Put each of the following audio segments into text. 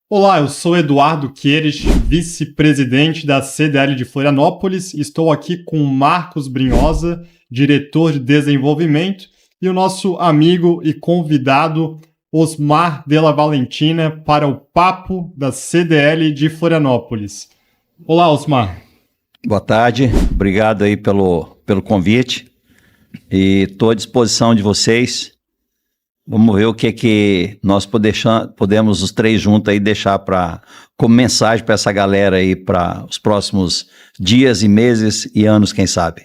Olá, eu sou Eduardo Queires, vice-presidente da CDL de Florianópolis. Estou aqui com Marcos Brinhosa, diretor de desenvolvimento, e o nosso amigo e convidado Osmar Della Valentina para o Papo da CDL de Florianópolis. Olá, Osmar. Boa tarde, obrigado aí pelo convite e estou à disposição de vocês. Vamos ver o que nós podemos os três juntos aí deixar como mensagem para essa galera aí para os próximos dias e meses e anos, quem sabe.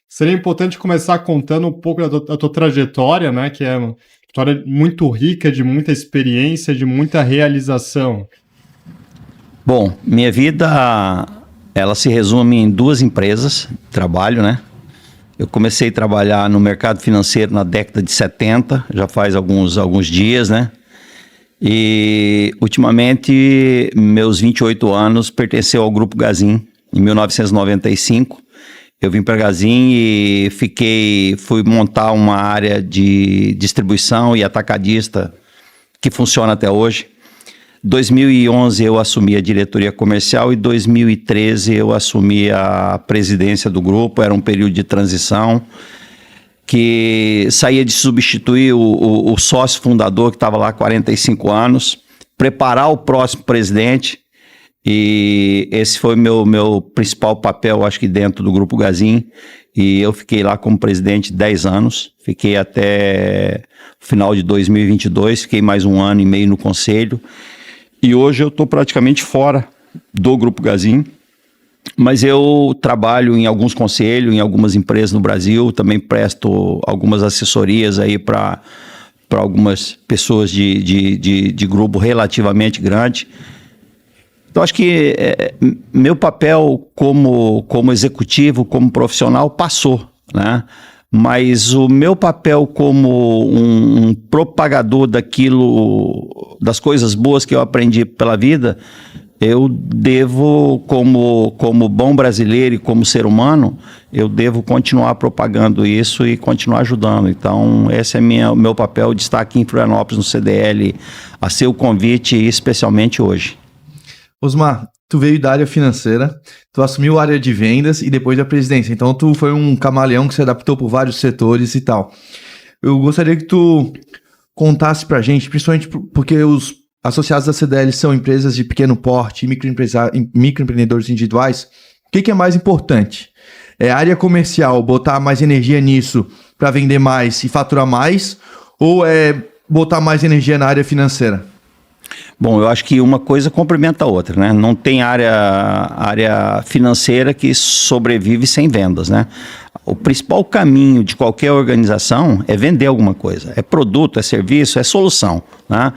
Seria importante começar contando um pouco da tua trajetória, né? Que é uma história muito rica, de muita experiência, de muita realização. Bom, minha vida, ela se resume em duas empresas de trabalho, né? Eu comecei a trabalhar no mercado financeiro na década de 70, já faz alguns dias, né? E, ultimamente, meus 28 anos pertenceu ao Grupo Gazin. Em 1995, eu vim para a Gazin e fui montar uma área de distribuição e atacadista que funciona até hoje. Em 2011 eu assumi a diretoria comercial e em 2013 eu assumi a presidência do grupo. Era um período de transição que saía de substituir o sócio fundador que estava lá há 45 anos, preparar o próximo presidente, e esse foi meu principal papel, acho que dentro do Grupo Gazin, e eu fiquei lá como presidente 10 anos, fiquei até o final de 2022, fiquei mais 1 ano e meio no conselho. E hoje eu estou praticamente fora do Grupo Gazin, mas eu trabalho em alguns conselhos, em algumas empresas no Brasil, também presto algumas assessorias aí para algumas pessoas de grupo relativamente grande. Então acho que meu papel como executivo, como profissional passou, né? Mas o meu papel como um propagador das coisas boas que eu aprendi pela vida, eu devo, como bom brasileiro e como ser humano, eu devo continuar propagando isso e continuar ajudando. Então, esse é o meu papel de estar aqui em Florianópolis, no CDL, a seu convite, especialmente hoje. Osmar, tu veio da área financeira, tu assumiu a área de vendas e depois da presidência. Então, tu foi um camaleão que se adaptou por vários setores e tal. Eu gostaria que tu contasse pra gente, principalmente porque os associados da CDL são empresas de pequeno porte, microempreendedores individuais. O que é mais importante? É a área comercial, botar mais energia nisso para vender mais e faturar mais? Ou é botar mais energia na área financeira? Bom, eu acho que uma coisa complementa a outra, né? Não tem área financeira que sobrevive sem vendas, né? O principal caminho de qualquer organização é vender alguma coisa. É produto, é serviço, é solução, né?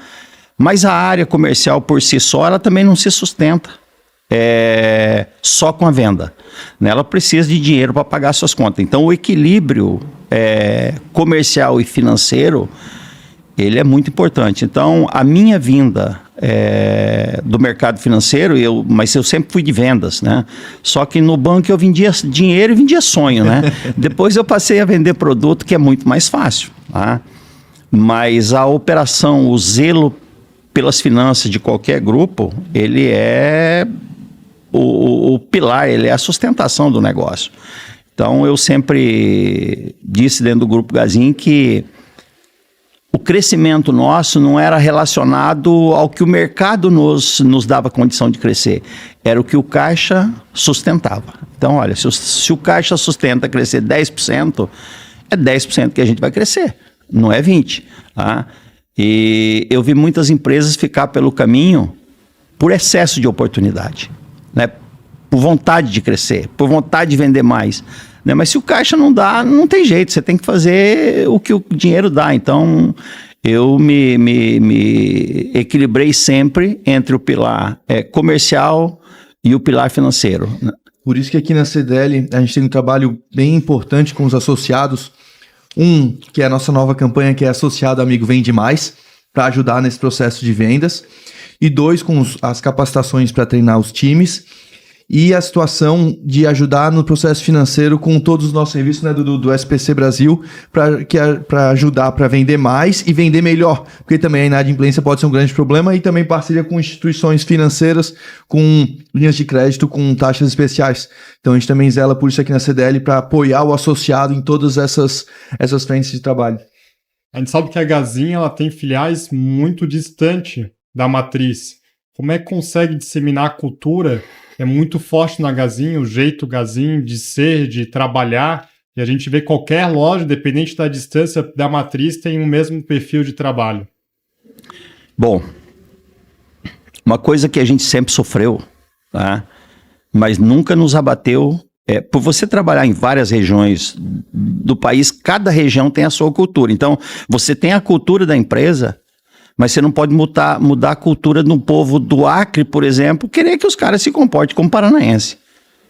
Mas a área comercial por si só, ela também não se sustenta só com a venda, né? Ela precisa de dinheiro para pagar suas contas. Então, o equilíbrio comercial e financeiro, ele é muito importante. Então, a minha vinda do mercado financeiro, mas eu sempre fui de vendas, né? Só que no banco eu vendia dinheiro e vendia sonho, né? Depois eu passei a vender produto, que é muito mais fácil, tá? Mas a operação, o zelo pelas finanças de qualquer grupo, ele é o pilar, ele é a sustentação do negócio. Então, eu sempre disse dentro do Grupo Gazin que o crescimento nosso não era relacionado ao que o mercado nos dava condição de crescer. Era o que o caixa sustentava. Então, olha, se o caixa sustenta crescer 10%, é 10% que a gente vai crescer, não é 20%. Tá? E eu vi muitas empresas ficar pelo caminho por excesso de oportunidade, né? Por vontade de crescer, por vontade de vender mais. Né? Mas se o caixa não dá, não tem jeito, você tem que fazer o que o dinheiro dá. Então, eu me equilibrei sempre entre o pilar comercial e o pilar financeiro. Por isso que aqui na CDL a gente tem um trabalho bem importante com os associados. Que é a nossa nova campanha, que é Associado Amigo Vende Mais, para ajudar nesse processo de vendas. E 2, com as capacitações para treinar os times. e a situação de ajudar no processo financeiro com todos os nossos serviços, né, do SPC Brasil, para ajudar para vender mais e vender melhor, porque também a inadimplência pode ser um grande problema, e também parceria com instituições financeiras, com linhas de crédito, com taxas especiais. Então a gente também zela por isso aqui na CDL, para apoiar o associado em todas essas frentes de trabalho. A gente sabe que a Gazin ela tem filiais muito distante da matriz. Como é que consegue disseminar a cultura? É muito forte na Gazin, o jeito Gazin de ser, de trabalhar, e a gente vê qualquer loja, dependente da distância da matriz, tem o mesmo perfil de trabalho. Bom, uma coisa que a gente sempre sofreu, tá? Mas nunca nos abateu, por você trabalhar em várias regiões do país, cada região tem a sua cultura. Então, você tem a cultura da empresa, mas você não pode mudar a cultura do povo do Acre, por exemplo, querer que os caras se comportem como paranaense.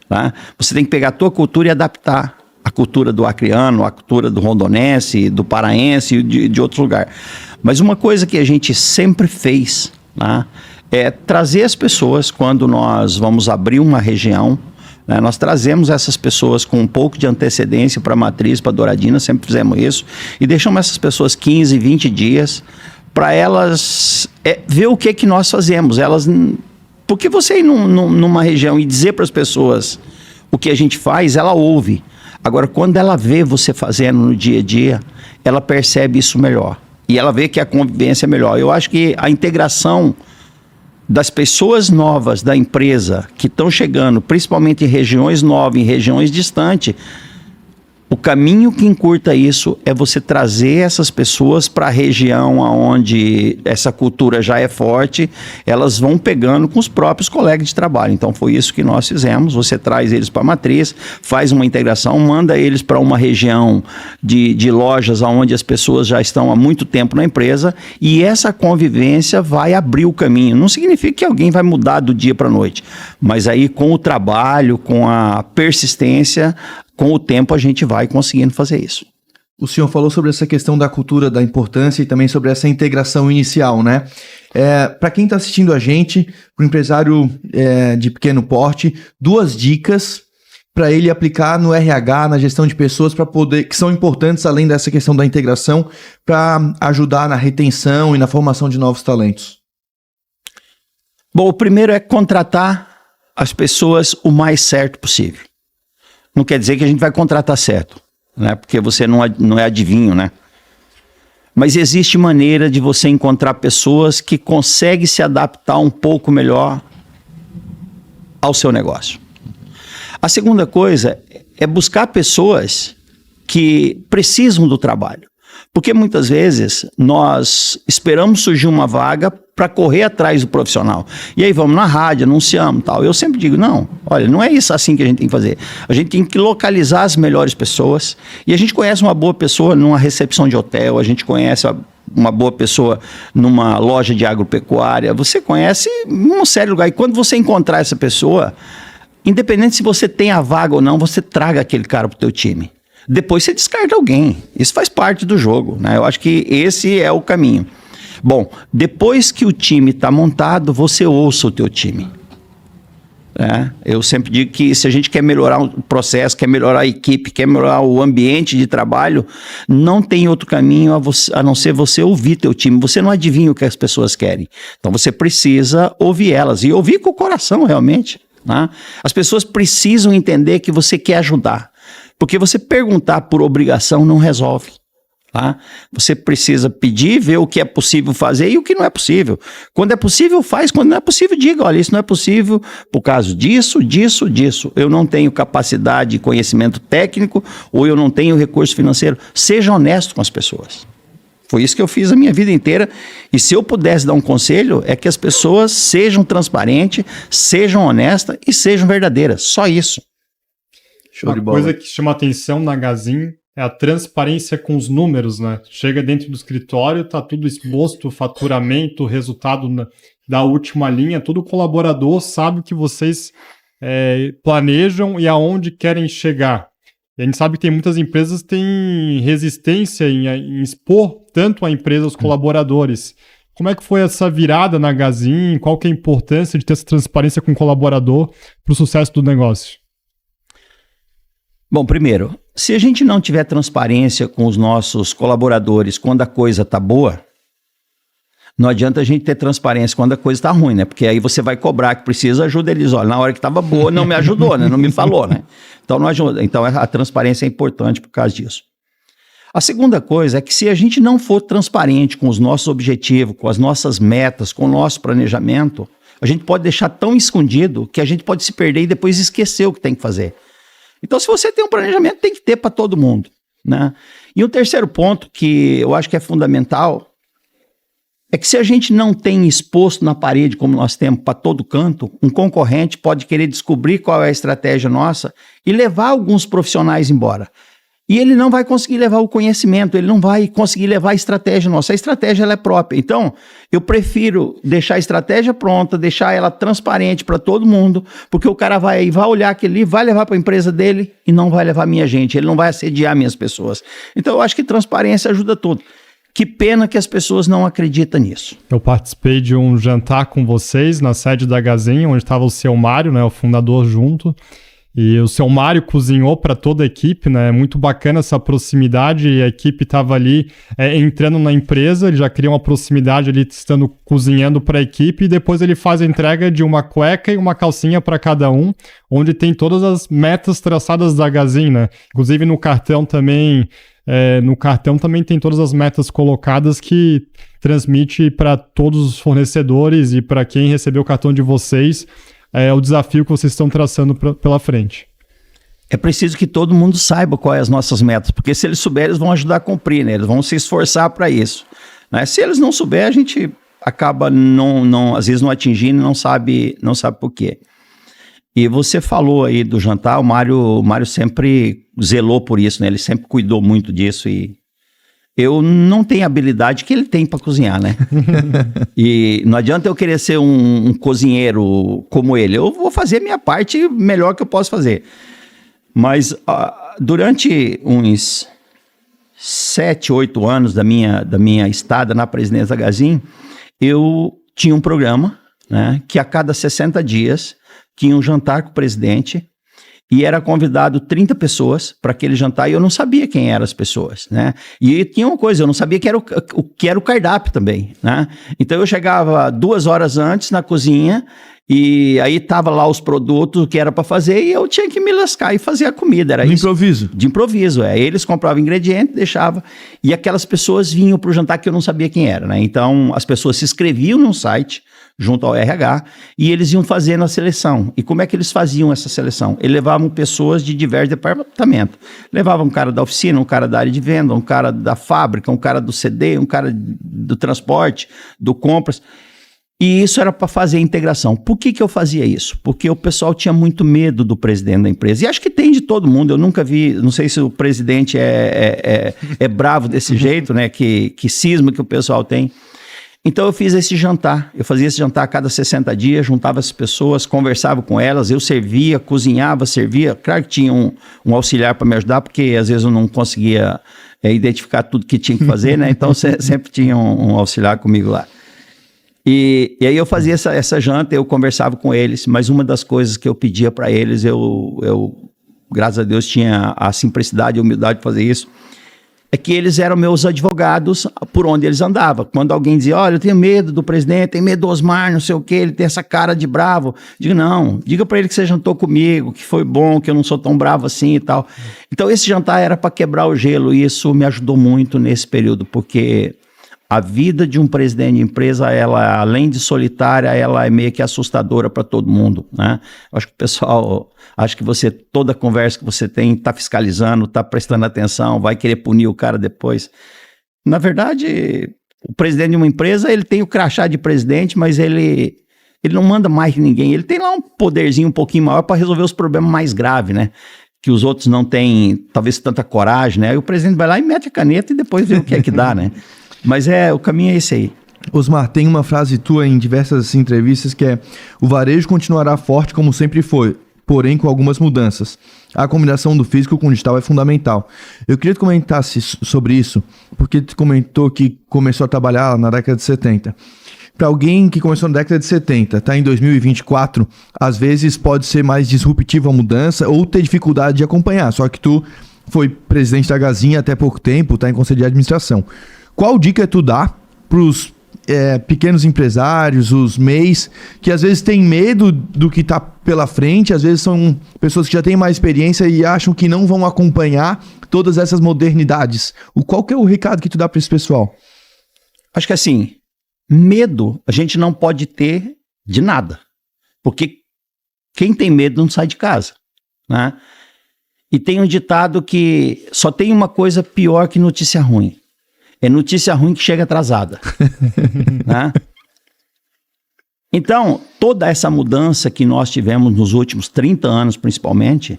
Tá? Você tem que pegar a tua cultura e adaptar a cultura do acreano, a cultura do rondonense, do paraense e de outro lugar. Mas uma coisa que a gente sempre fez, tá? É trazer as pessoas quando nós vamos abrir uma região. Nós trazemos essas pessoas com um pouco de antecedência para a matriz, para a Douradina, sempre fizemos isso, e deixamos essas pessoas 15, 20 dias para elas ver o que nós fazemos. Porque você ir numa região e dizer para as pessoas o que a gente faz, ela ouve. Agora, quando ela vê você fazendo no dia a dia, ela percebe isso melhor. E ela vê que a convivência é melhor. Eu acho que a integração das pessoas novas da empresa que estão chegando, principalmente em regiões novas, em regiões distantes, o caminho que encurta isso é você trazer essas pessoas para a região onde essa cultura já é forte, elas vão pegando com os próprios colegas de trabalho. Então foi isso que nós fizemos, você traz eles para a matriz, faz uma integração, manda eles para uma região de lojas onde as pessoas já estão há muito tempo na empresa, e essa convivência vai abrir o caminho. Não significa que alguém vai mudar do dia para a noite, mas aí com o trabalho, com a persistência, com o tempo a gente vai conseguindo fazer isso. O senhor falou sobre essa questão da cultura, da importância, e também sobre essa integração inicial, né? Para quem está assistindo a gente, para o empresário de pequeno porte, 2 dicas para ele aplicar no RH, na gestão de pessoas, que são importantes, além dessa questão da integração, para ajudar na retenção e na formação de novos talentos. Bom, o primeiro é contratar as pessoas o mais certo possível. Não quer dizer que a gente vai contratar certo, né? Porque você não é adivinho, né? Mas existe maneira de você encontrar pessoas que conseguem se adaptar um pouco melhor ao seu negócio. A segunda coisa é buscar pessoas que precisam do trabalho. Porque muitas vezes nós esperamos surgir uma vaga para correr atrás do profissional. E aí vamos na rádio, anunciamos e tal. Eu sempre digo, não, olha, não é isso assim que a gente tem que fazer. A gente tem que localizar as melhores pessoas. E a gente conhece uma boa pessoa numa recepção de hotel, a gente conhece uma boa pessoa numa loja de agropecuária, você conhece uma série de lugares. E quando você encontrar essa pessoa, independente se você tem a vaga ou não, você traga aquele cara para o teu time. Depois você descarta alguém. Isso faz parte do jogo, né? Eu acho que esse é o caminho. Bom, depois que o time está montado, você ouça o teu time. Eu sempre digo que se a gente quer melhorar o processo, quer melhorar a equipe, quer melhorar o ambiente de trabalho, não tem outro caminho a não ser você ouvir teu time. Você não adivinha o que as pessoas querem. Então você precisa ouvir elas e ouvir com o coração realmente. Né? As pessoas precisam entender que você quer ajudar. Porque você perguntar por obrigação não resolve. Tá? Você precisa pedir, ver o que é possível fazer e o que não é possível. Quando é possível, faz. Quando não é possível, diga, olha, isso não é possível por causa disso, disso, disso. Eu não tenho capacidade e conhecimento técnico ou eu não tenho recurso financeiro. Seja honesto com as pessoas. Foi isso que eu fiz a minha vida inteira. E se eu pudesse dar um conselho, é que as pessoas sejam transparentes, sejam honestas e sejam verdadeiras. Só isso. Show de bola. Uma coisa que chama atenção na Gazin é a transparência com os números, né? Chega dentro do escritório, tá tudo exposto, o faturamento, o resultado da última linha, todo colaborador sabe o que vocês planejam e aonde querem chegar. E a gente sabe que tem muitas empresas que têm resistência em expor tanto a empresa aos colaboradores. Como é que foi essa virada na Gazin? Qual que é a importância de ter essa transparência com o colaborador para o sucesso do negócio? Bom, primeiro, se a gente não tiver transparência com os nossos colaboradores quando a coisa está boa, não adianta a gente ter transparência quando a coisa está ruim, né? Porque aí você vai cobrar que precisa, ajuda eles. Olha, na hora que estava boa, não me ajudou, né? Não me falou, né? Então não ajuda. Então a transparência é importante por causa disso. A segunda coisa é que se a gente não for transparente com os nossos objetivos, com as nossas metas, com o nosso planejamento, a gente pode deixar tão escondido que a gente pode se perder e depois esquecer o que tem que fazer. Então, se você tem um planejamento, tem que ter para todo mundo, né? E o terceiro ponto que eu acho que é fundamental é que se a gente não tem exposto na parede, como nós temos para todo canto, um concorrente pode querer descobrir qual é a estratégia nossa e levar alguns profissionais embora. E ele não vai conseguir levar o conhecimento, ele não vai conseguir levar a estratégia nossa. A estratégia ela é própria. Então, eu prefiro deixar a estratégia pronta, deixar ela transparente para todo mundo, porque o cara vai olhar aquilo ali, vai levar para a empresa dele e não vai levar minha gente, ele não vai assediar minhas pessoas. Então, eu acho que transparência ajuda tudo. Que pena que as pessoas não acreditam nisso. Eu participei de um jantar com vocês na sede da Gazin, onde estava o seu Mário, né, o fundador junto. E o seu Mário cozinhou para toda a equipe, né? É muito bacana essa proximidade. E a equipe estava ali entrando na empresa, ele já cria uma proximidade ali, estando cozinhando para a equipe. E depois ele faz a entrega de uma cueca e uma calcinha para cada um, onde tem todas as metas traçadas da Gazin, né? Inclusive no cartão também. No cartão também tem todas as metas colocadas que transmite para todos os fornecedores e para quem recebeu o cartão de vocês o desafio que vocês estão traçando pela frente. É preciso que todo mundo saiba quais as nossas metas, porque se eles souberem, eles vão ajudar a cumprir, né? Eles vão se esforçar para isso, né? Se eles não souberem, a gente acaba às vezes não atingindo, não sabe por quê. E você falou aí do jantar, o Mário sempre zelou por isso, né? Ele sempre cuidou muito disso e eu não tenho a habilidade que ele tem para cozinhar, né? E não adianta eu querer ser um cozinheiro como ele. Eu vou fazer a minha parte melhor que eu posso fazer. Mas durante uns 7, 8 anos da minha estada na presidência da Gazin, eu tinha um programa, né, que a cada 60 dias tinha um jantar com o presidente e era convidado 30 pessoas para aquele jantar e eu não sabia quem eram as pessoas, né? E tinha uma coisa, eu não sabia que era o que era o cardápio também, né? Então eu chegava 2 horas antes na cozinha e aí tava lá os produtos, o que era para fazer e eu tinha que me lascar e fazer a comida, era De isso. improviso? De improviso, Eles compravam ingredientes, deixavam e aquelas pessoas vinham para o jantar que eu não sabia quem era, né? Então as pessoas se inscreviam num site junto ao RH, e eles iam fazendo a seleção. E como é que eles faziam essa seleção? Eles levavam pessoas de diversos departamentos. Levavam um cara da oficina, um cara da área de venda, um cara da fábrica, um cara do CD, um cara do transporte, do compras. E isso era para fazer a integração. Por que eu fazia isso? Porque o pessoal tinha muito medo do presidente da empresa. E acho que tem de todo mundo. Eu nunca vi, não sei se o presidente é bravo desse jeito, né? Que cisma que o pessoal tem. Então eu fiz esse jantar, eu fazia esse jantar a cada 60 dias, juntava as pessoas, conversava com elas, eu servia, cozinhava, servia. Claro que tinha um auxiliar para me ajudar, porque às vezes eu não conseguia identificar tudo que tinha que fazer, né? Então sempre tinha um auxiliar comigo lá. E aí eu fazia essa janta, eu conversava com eles, mas uma das coisas que eu pedia para eles, eu graças a Deus tinha a simplicidade e a humildade de fazer isso, é que eles eram meus advogados por onde eles andavam. Quando alguém dizia, olha, eu tenho medo do presidente, tenho medo do Osmar, não sei o quê, ele tem essa cara de bravo. Digo, não, diga para ele que você jantou comigo, que foi bom, que eu não sou tão bravo assim e tal. Então esse jantar era para quebrar o gelo e isso me ajudou muito nesse período, porque a vida de um presidente de empresa, ela, além de solitária, ela é meio que assustadora para todo mundo, né? Acho que o pessoal, toda conversa que você tem, está fiscalizando, está prestando atenção, vai querer punir o cara depois. Na verdade, o presidente de uma empresa, ele tem o crachá de presidente, mas ele não manda mais que ninguém. Ele tem lá um poderzinho um pouquinho maior para resolver os problemas mais graves, né? Que os outros não têm, talvez, tanta coragem, né? Aí o presidente vai lá e mete a caneta e depois vê o que é que dá, né? Mas o caminho é esse aí. Osmar, tem uma frase tua em diversas entrevistas que é: o varejo continuará forte como sempre foi, porém com algumas mudanças. A combinação do físico com o digital é fundamental. Eu queria que tu comentasse sobre isso, porque tu comentou que começou a trabalhar na década de 70. Para alguém que começou na década de 70, tá em 2024, às vezes pode ser mais disruptiva a mudança ou ter dificuldade de acompanhar. Só que tu foi presidente da Gazin até pouco tempo, tá em conselho de administração. Qual dica tu dá para os pequenos empresários, os MEIs, que às vezes têm medo do que está pela frente, às vezes são pessoas que já têm mais experiência e acham que não vão acompanhar todas essas modernidades? Qual que é o recado que tu dá para esse pessoal? Acho que assim, medo a gente não pode ter de nada, porque quem tem medo não sai de casa, né? E tem um ditado que só tem uma coisa pior que notícia ruim. É notícia ruim que chega atrasada. Né? Então, toda essa mudança que nós tivemos nos últimos 30 anos, principalmente,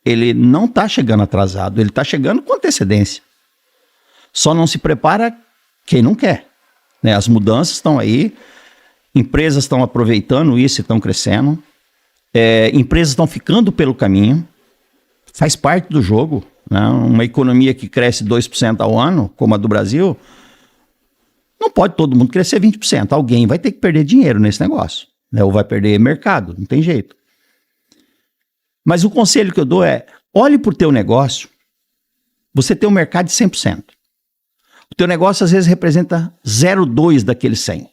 ele não está chegando atrasado, ele está chegando com antecedência. Só não se prepara quem não quer. Né? As mudanças estão aí, empresas estão aproveitando isso e estão crescendo, empresas estão ficando pelo caminho, faz parte do jogo. Né? Uma economia que cresce 2% ao ano, como a do Brasil, não pode todo mundo crescer 20%. Alguém vai ter que perder dinheiro nesse negócio, né? Ou vai perder mercado, não tem jeito. Mas o conselho que eu dou é, olhe para o teu negócio, você tem um mercado de 100%. O teu negócio às vezes representa 0,2 daquele 100. Quer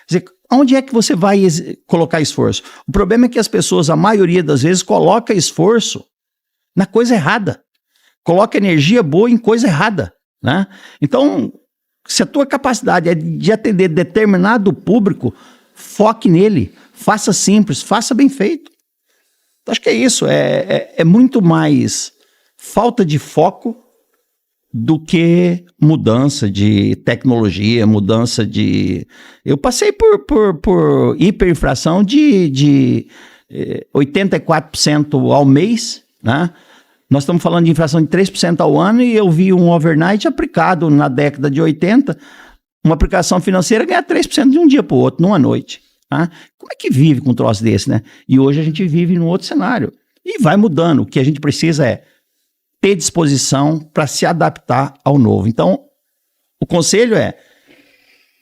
dizer, onde é que você vai colocar esforço? O problema é que as pessoas, a maioria das vezes, coloca esforço na coisa errada. Coloca energia boa em coisa errada, né? Então, se a tua capacidade é de atender determinado público, foque nele, faça simples, faça bem feito. Então, acho que é isso, é muito mais falta de foco do que mudança de tecnologia, mudança de... Eu passei por hiperinflação de 84% ao mês, né? Nós estamos falando de inflação de 3% ao ano e eu vi um overnight aplicado na década de 80, uma aplicação financeira ganhar 3% de um dia para o outro, numa noite. Tá? Como é que vive com um troço desse, né? E hoje a gente vive num outro cenário. E vai mudando. O que a gente precisa é ter disposição para se adaptar ao novo. Então, o conselho é,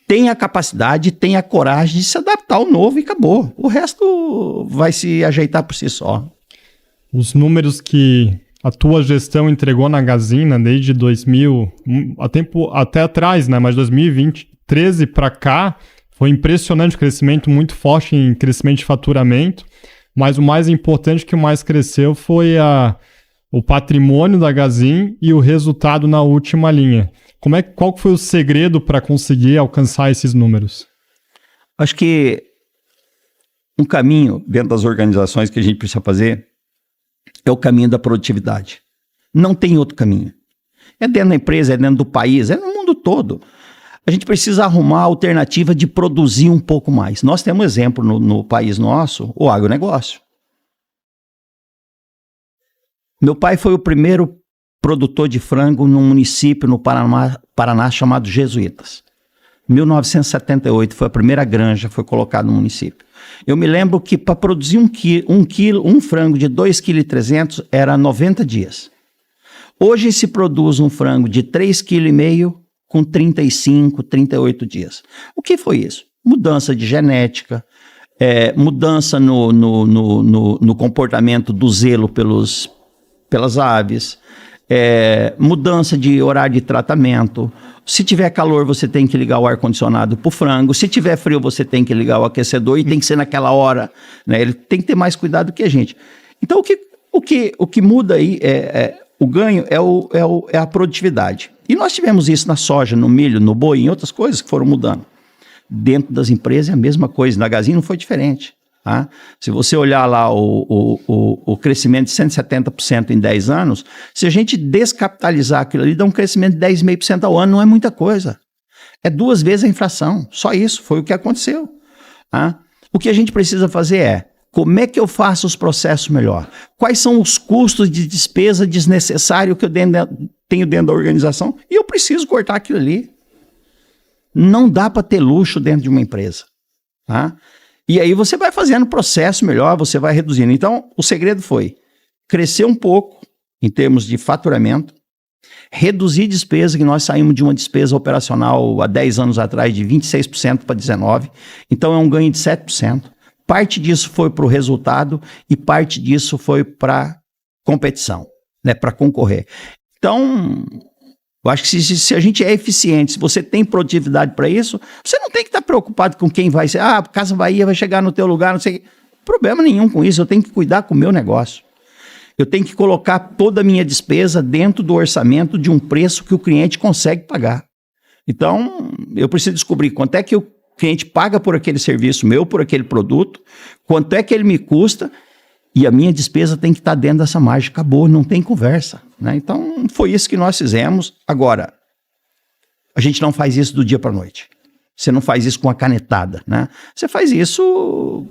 tenha a capacidade, tenha a coragem de se adaptar ao novo e acabou. O resto vai se ajeitar por si só. Os números que a tua gestão entregou na Gazin, né, desde 2000, até atrás, né, mas 2013 para cá, foi impressionante o crescimento, muito forte em crescimento de faturamento, mas o mais importante que mais cresceu foi o patrimônio da Gazin e o resultado na última linha. Qual foi o segredo para conseguir alcançar esses números? Acho que um caminho dentro das organizações que a gente precisa fazer é o caminho da produtividade. Não tem outro caminho. É dentro da empresa, é dentro do país, é no mundo todo. A gente precisa arrumar a alternativa de produzir um pouco mais. Nós temos exemplo no país nosso, o agronegócio. Meu pai foi o primeiro produtor de frango num município no Paraná chamado Jesuítas. 1978 foi a primeira granja, foi colocada no município. Eu me lembro que para produzir um frango de 2,3 kg era 90 dias. Hoje se produz um frango de 3,5 kg com 35, 38 dias. O que foi isso? Mudança de genética, mudança no comportamento do zelo pelas aves, mudança de horário de tratamento. Se tiver calor, você tem que ligar o ar-condicionado para o frango. Se tiver frio, você tem que ligar o aquecedor e tem que ser naquela hora. Né? Ele tem que ter mais cuidado que a gente. Então, o que muda aí, o ganho é a produtividade. E nós tivemos isso na soja, no milho, no boi, em outras coisas que foram mudando. Dentro das empresas é a mesma coisa. Na Gazin não foi diferente. Tá? Se você olhar lá o crescimento de 170% em 10 anos, se a gente descapitalizar aquilo ali, dá um crescimento de 10,5% ao ano, não é muita coisa. É 2 vezes a inflação. Só isso, foi o que aconteceu. Tá? O que a gente precisa fazer é, como é que eu faço os processos melhor? Quais são os custos de despesa desnecessários que eu tenho dentro da organização? E eu preciso cortar aquilo ali. Não dá para ter luxo dentro de uma empresa. Tá? E aí você vai fazendo o processo melhor, você vai reduzindo. Então, o segredo foi crescer um pouco em termos de faturamento, reduzir despesa, que nós saímos de uma despesa operacional há 10 anos atrás de 26% para 19%. Então, é um ganho de 7%. Parte disso foi para o resultado e parte disso foi para competição, né, para concorrer. Então, eu acho que se a gente é eficiente, se você tem produtividade para isso, você não tem que estar preocupado com quem vai ser. Ah, a Casa Bahia vai chegar no teu lugar, não sei o quê. Problema nenhum com isso, eu tenho que cuidar com o meu negócio. Eu tenho que colocar toda a minha despesa dentro do orçamento de um preço que o cliente consegue pagar. Então, eu preciso descobrir quanto é que o cliente paga por aquele serviço meu, por aquele produto, quanto é que ele me custa, e a minha despesa tem que estar dentro dessa margem. Acabou, não tem conversa, né? Então, foi isso que nós fizemos. Agora, a gente não faz isso do dia para a noite. Você não faz isso com a canetada, né? Você faz isso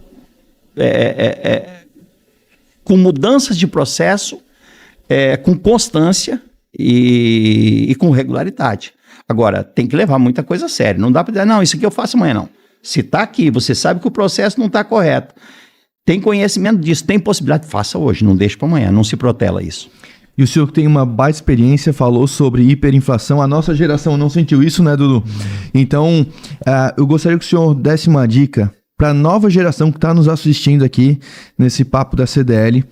com mudanças de processo, com constância e com regularidade. Agora, tem que levar muita coisa a sério. Não dá para dizer, não, isso aqui eu faço amanhã, não. Se está aqui, você sabe que o processo não está correto, tem conhecimento disso, tem possibilidade, faça hoje, não deixe para amanhã, não se protela isso. E o senhor que tem uma baita experiência, falou sobre hiperinflação. A nossa geração não sentiu isso, né, Dudu? Então, eu gostaria que o senhor desse uma dica para a nova geração que está nos assistindo aqui, nesse papo da CDL.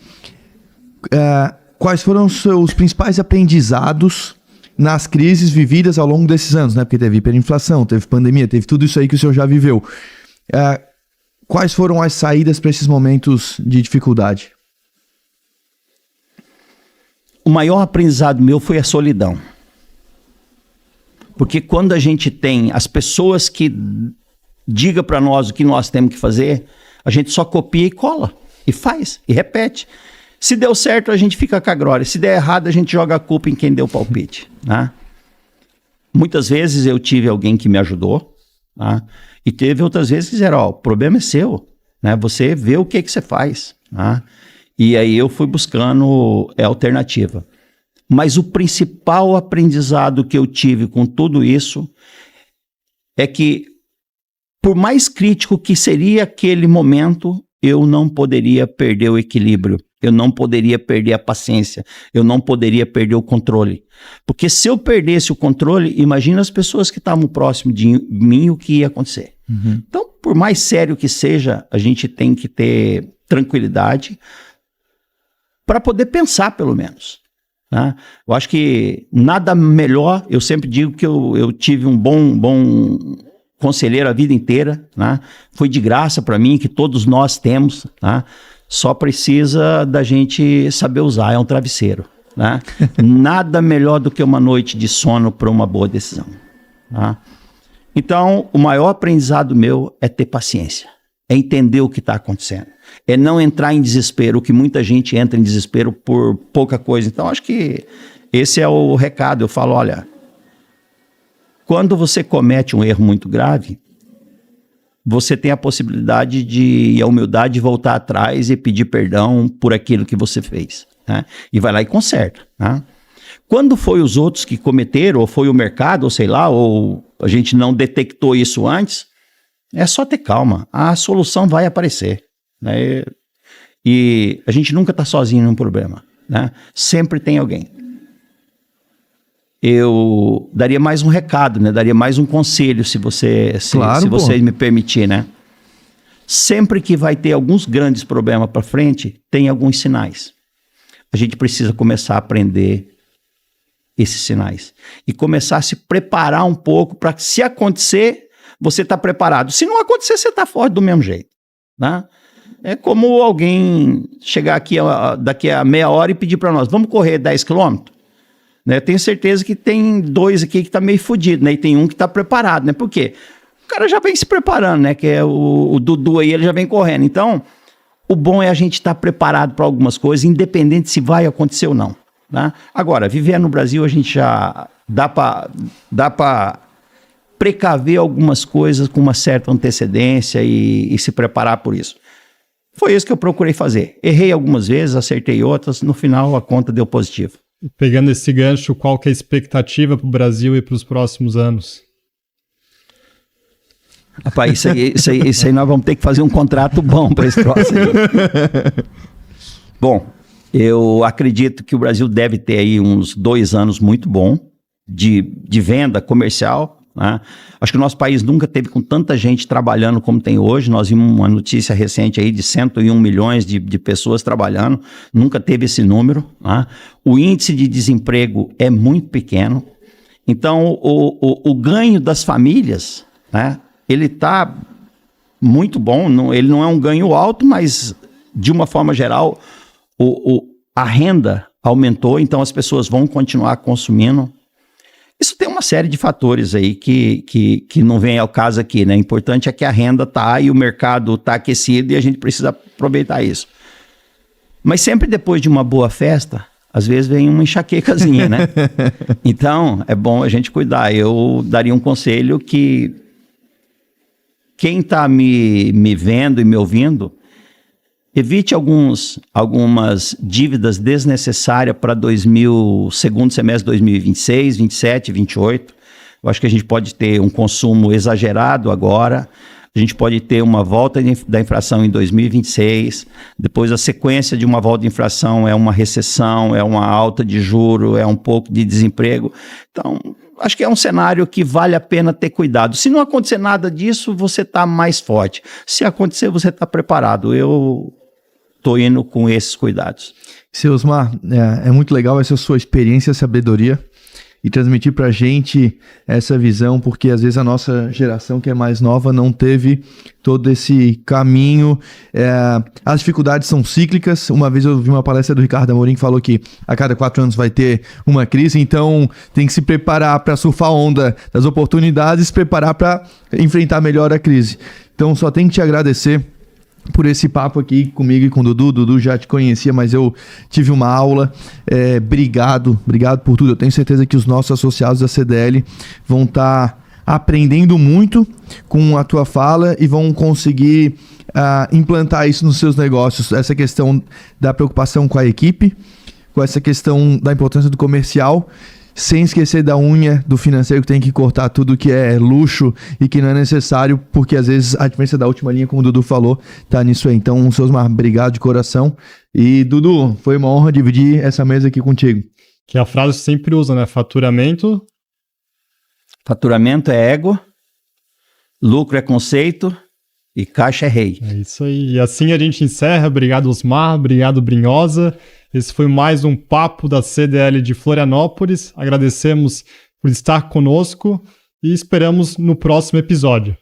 Quais foram os seus principais aprendizados nas crises vividas ao longo desses anos, né? Porque teve hiperinflação, teve pandemia, teve tudo isso aí que o senhor já viveu. Quais foram as saídas para esses momentos de dificuldade? O maior aprendizado meu foi a solidão. Porque quando a gente tem as pessoas que digam para nós o que nós temos que fazer, a gente só copia e cola, e faz, e repete. Se deu certo, a gente fica com a glória. Se der errado, a gente joga a culpa em quem deu o palpite, né? Muitas vezes eu tive alguém que me ajudou, né? E teve outras vezes que disseram, o problema é seu, né? Você vê o que você faz, né? E aí eu fui buscando alternativa. Mas o principal aprendizado que eu tive com tudo isso é que, por mais crítico que seria aquele momento, eu não poderia perder o equilíbrio, eu não poderia perder a paciência, eu não poderia perder o controle. Porque se eu perdesse o controle, imagina as pessoas que estavam próximo de mim, o que ia acontecer. Uhum. Então, por mais sério que seja, a gente tem que ter tranquilidade para poder pensar, pelo menos, né? Eu acho que nada melhor, eu sempre digo que eu tive um bom conselheiro a vida inteira, né? Foi de graça para mim, que todos nós temos, né? Só precisa da gente saber usar, é um travesseiro, né? Nada melhor do que uma noite de sono para uma boa decisão, né? Então, o maior aprendizado meu é ter paciência, é entender o que está acontecendo, é não entrar em desespero, que muita gente entra em desespero por pouca coisa. Então, acho que esse é o recado. Eu falo, olha, quando você comete um erro muito grave, você tem a possibilidade e a humildade de voltar atrás e pedir perdão por aquilo que você fez, né? E vai lá e conserta, né? Quando foi os outros que cometeram, ou foi o mercado, ou sei lá, ou a gente não detectou isso antes, é só ter calma, a solução vai aparecer, né? E a gente nunca está sozinho num problema, né? Sempre tem alguém. Eu daria mais um recado, né? Daria mais um conselho, se você me permitir, né? Sempre que vai ter alguns grandes problemas para frente, tem alguns sinais. A gente precisa começar a aprender esses sinais e começar a se preparar um pouco para que, se acontecer, você está preparado. Se não acontecer, você está forte do mesmo jeito, né? É como alguém chegar aqui daqui a meia hora e pedir para nós, vamos correr 10 quilômetros? Né? Tenho certeza que tem dois aqui que tá meio fodido, né? E tem um que tá preparado, né? Por quê? O cara já vem se preparando, né? Que é o Dudu aí, ele já vem correndo. Então, o bom é a gente estar preparado para algumas coisas, independente se vai acontecer ou não, né? Agora, viver no Brasil, a gente já dá para precaver algumas coisas com uma certa antecedência e se preparar por isso. Foi isso que eu procurei fazer. Errei algumas vezes, acertei outras, no final a conta deu positivo. Pegando esse gancho, qual que é a expectativa para o Brasil e para os próximos anos? Rapaz, isso aí nós vamos ter que fazer um contrato bom para esse troço aí. Bom, eu acredito que o Brasil deve ter aí uns 2 anos muito bom de venda comercial, né? Acho que o nosso país nunca teve com tanta gente trabalhando como tem hoje. Nós vimos uma notícia recente aí de 101 milhões de pessoas trabalhando, nunca teve esse número, né? O índice de desemprego é muito pequeno, então o ganho das famílias, né, ele está muito bom, ele não é um ganho alto, mas de uma forma geral a renda aumentou, então as pessoas vão continuar consumindo. Isso tem uma série de fatores aí que não vem ao caso aqui, né? O importante é que a renda está e o mercado está aquecido e a gente precisa aproveitar isso. Mas sempre depois de uma boa festa, às vezes vem uma enxaquecazinha, né? Então, é bom a gente cuidar. Eu daria um conselho que quem está me vendo e me ouvindo, evite algumas dívidas desnecessárias para segundo semestre de 2026, 27, 28. Eu acho que a gente pode ter um consumo exagerado agora, a gente pode ter uma volta da inflação em 2026, depois a sequência de uma volta de inflação é uma recessão, é uma alta de juro, é um pouco de desemprego. Então, acho que é um cenário que vale a pena ter cuidado. Se não acontecer nada disso, você está mais forte. Se acontecer, você está preparado. Eu estou indo com esses cuidados. Seu Osmar, é muito legal essa sua experiência, sabedoria e transmitir para a gente essa visão, porque às vezes a nossa geração que é mais nova não teve todo esse caminho. As dificuldades são cíclicas. Uma vez eu vi uma palestra do Ricardo Amorim que falou que a cada 4 anos vai ter uma crise, então tem que se preparar para surfar a onda das oportunidades e se preparar para enfrentar melhor a crise. Então só tenho que te agradecer por esse papo aqui comigo e com o Dudu. Dudu já te conhecia, mas eu tive uma aula. Obrigado por tudo. Eu tenho certeza que os nossos associados da CDL vão estar aprendendo muito com a tua fala e vão conseguir implantar isso nos seus negócios. Essa questão da preocupação com a equipe, com essa questão da importância do comercial, sem esquecer da unha do financeiro, que tem que cortar tudo que é luxo e que não é necessário, porque às vezes a diferença da última linha, como o Dudu falou, tá nisso aí. Então, seu Osmar, obrigado de coração. E, Dudu, foi uma honra dividir essa mesa aqui contigo. Que a frase sempre usa, né? Faturamento é ego, lucro é conceito e caixa é rei. É isso aí. E assim a gente encerra. Obrigado, Osmar. Obrigado, Brinhosa. Esse foi mais um papo da CDL de Florianópolis. Agradecemos por estar conosco e esperamos no próximo episódio.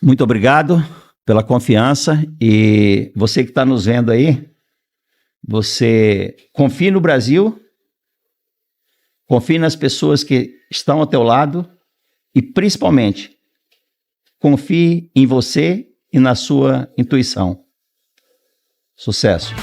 Muito obrigado pela confiança, e você que está nos vendo aí, você confie no Brasil, confie nas pessoas que estão ao teu lado e, principalmente, confie em você e na sua intuição. Sucesso!